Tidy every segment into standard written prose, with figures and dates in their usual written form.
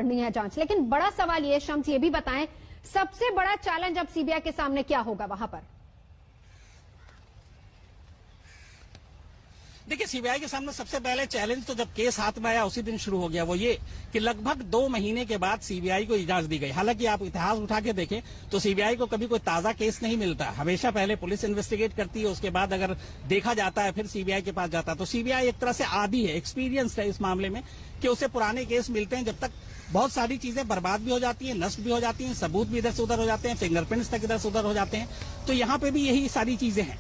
करनी है जांच। लेकिन बड़ा सवाल ये, शम्स ये भी बताएं, सबसे बड़ा चैलेंज अब सीबीआई के सामने क्या होगा वहां पर? देखिए, सीबीआई के सामने सबसे पहले चैलेंज तो जब केस हाथ में आया उसी दिन शुरू हो गया, वो ये कि लगभग 2 महीने के बाद सीबीआई को इजाजत दी गई। हालांकि आप इतिहास उठा के देखें तो सीबीआई को कभी कोई ताजा केस नहीं मिलता, हमेशा पहले पुलिस इन्वेस्टिगेट करती है, उसके बाद अगर देखा जाता है फिर सीबीआई के पास जाता है। तो सीबीआई एक तरह से आदी है, एक्सपीरियंस है इस मामले में कि उसे पुराने केस मिलते हैं जब तक बहुत सारी चीजें बर्बाद भी हो जाती हैं, नष्ट भी हो जाती हैं, सबूत भी इधर से उधर हो जाते हैं, फिंगरप्रिंट्स तक इधर से उधर हो जाते हैं। तो यहाँ पे भी यही सारी चीजें हैं।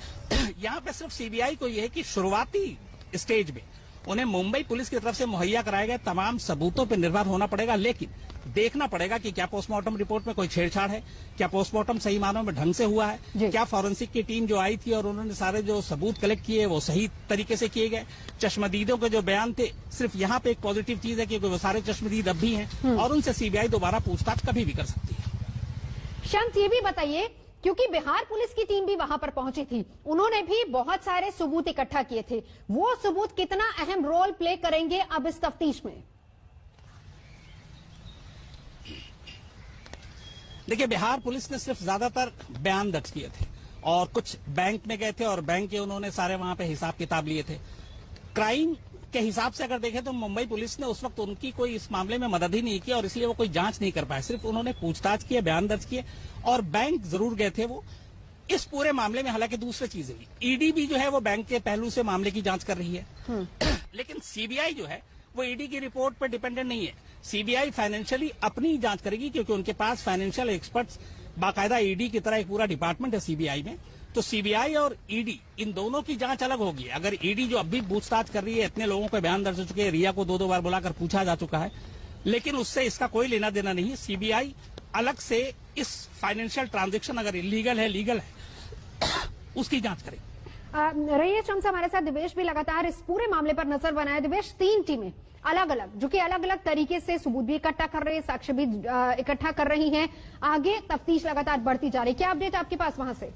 यहाँ पे सिर्फ सीबीआई को यह है कि शुरुआती स्टेज में उन्हें मुंबई पुलिस की तरफ से मुहैया कराए गए तमाम सबूतों पर निर्भर होना पड़ेगा, लेकिन देखना पड़ेगा कि क्या पोस्टमार्टम रिपोर्ट में कोई छेड़छाड़ है, क्या पोस्टमार्टम सही मानों में ढंग से हुआ है, क्या फॉरेंसिक की टीम जो आई थी और उन्होंने सारे जो सबूत कलेक्ट किए वो सही तरीके से किए गए, चश्मदीदों के जो बयान थे। सिर्फ यहाँ पे एक पॉजिटिव चीज है कि वो सारे चश्मदीद अब भी हैं और उनसे सीबीआई दोबारा पूछताछ कभी भी कर सकती है। शम्स ये भी बताइए, क्योंकि बिहार पुलिस की टीम भी वहां पर पहुंची थी, उन्होंने भी बहुत सारे सबूत इकट्ठा किए थे, वो सबूत कितना अहम रोल प्ले करेंगे अब इस तफ्तीश में? देखिए, बिहार पुलिस ने सिर्फ ज्यादातर बयान दर्ज किए थे और कुछ बैंक में गए थे और बैंक के उन्होंने सारे वहां पे हिसाब किताब लिए थे। क्राइम के हिसाब से अगर देखें तो मुंबई पुलिस ने उस वक्त उनकी कोई इस मामले में मदद ही नहीं की और इसलिए वो कोई जांच नहीं कर पाए, सिर्फ उन्होंने पूछताछ की, बयान दर्ज किए और बैंक जरूर गए थे वो इस पूरे मामले में। हालांकि दूसरी चीज है, ईडी भी जो है वो बैंक के पहलू से मामले की जांच कर रही है, लेकिन सीबीआई जो है वो ईडी की रिपोर्ट पर डिपेंडेंट नहीं है। सीबीआई फाइनेंशियली अपनी जांच करेगी क्योंकि उनके पास फाइनेंशियल एक्सपर्ट्स, बाकायदा ईडी की तरह एक पूरा डिपार्टमेंट है सीबीआई में। तो सीबीआई और ईडी इन दोनों की जांच अलग होगी। अगर ईडी जो अभी पूछताछ कर रही है, इतने लोगों के बयान दर्ज हो चुके हैं, रिया को 2-2 बार बुलाकर पूछा जा चुका है, लेकिन उससे इसका कोई लेना देना नहीं है। सीबीआई अलग से इस फाइनेंशियल ट्रांजैक्शन अगर इलीगल है लीगल है उसकी जांच करेगी। रहिए शम्स, हमारे साथ दिवेश भी लगातार इस पूरे मामले पर नजर बनाए। दिवेश, 3 टीमें अलग अलग, जो कि अलग अलग तरीके से सबूत भी इकट्ठा कर रही है, साक्ष्य भी इकट्ठा कर रही हैं, आगे तफ्तीश लगातार बढ़ती जा रही है, क्या अपडेट आपके पास वहां से?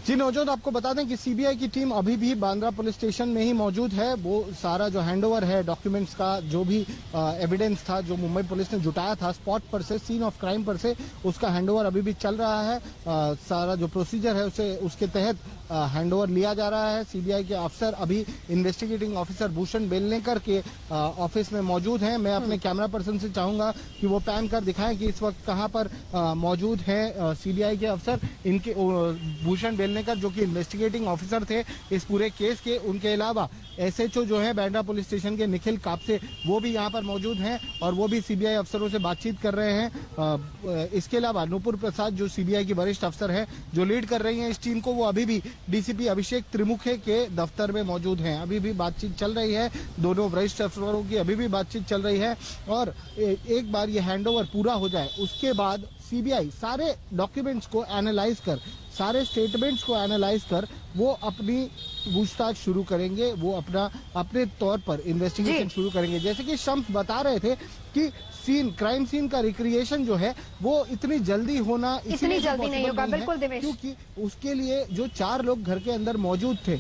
जी नौजवान, आपको बता दें कि सीबीआई की टीम अभी भी बांद्रा पुलिस स्टेशन में ही मौजूद है। वो सारा जो हैंडओवर है डॉक्यूमेंट्स का, जो भी एविडेंस था जो मुंबई पुलिस ने जुटाया था स्पॉट पर से, सीन ऑफ क्राइम पर से, उसका हैंडओवर अभी भी चल रहा है। सारा जो प्रोसीजर है उसे उसके तहत हैंडओवर लिया जा रहा है। सीबीआई के अफसर अभी इन्वेस्टिगेटिंग ऑफिसर भूषण बेलनेकर के ऑफिस में मौजूद हैं। मैं अपने कैमरा पर्सन से चाहूंगा कि वो पैन कर दिखाएं कि इस वक्त कहां पर मौजूद है सीबीआई के अफसर। इनके भूषण बेलनेकर जो कि इन्वेस्टिगेटिंग ऑफिसर थे इस पूरे केस के, उनके अलावा एसएचओ जो है बांद्रा पुलिस स्टेशन के निखिल कापसे, वो भी यहाँ पर मौजूद हैं और वो भी सीबीआई अफसरों से बातचीत कर रहे हैं। इसके अलावा नुपुर प्रसाद जो सीबीआई की वरिष्ठ अफसर है जो लीड कर रही हैं इस टीम को, वो अभी भी डीसीपी अभिषेक त्रिमुखे के दफ्तर में मौजूद हैं। अभी भी बातचीत चल रही है, दोनों वरिष्ठ अफसरों की अभी भी बातचीत चल रही है और एक बार ये हैंडओवर पूरा हो जाए उसके बाद सीबीआई सारे डॉक्यूमेंट्स को एनालाइज कर, सारे स्टेटमेंट्स को एनालाइज कर वो अपनी पूछताछ शुरू करेंगे, वो अपने तौर पर इन्वेस्टिगेशन शुरू करेंगे। जैसे कि शम्स बता रहे थे कि क्राइम सीन का रिक्रिएशन जो है वो इतनी जल्दी होना इतनी जल्दी नहीं होगा, बिल्कुल क्योंकि उसके लिए जो 4 लोग घर के अंदर मौजूद थे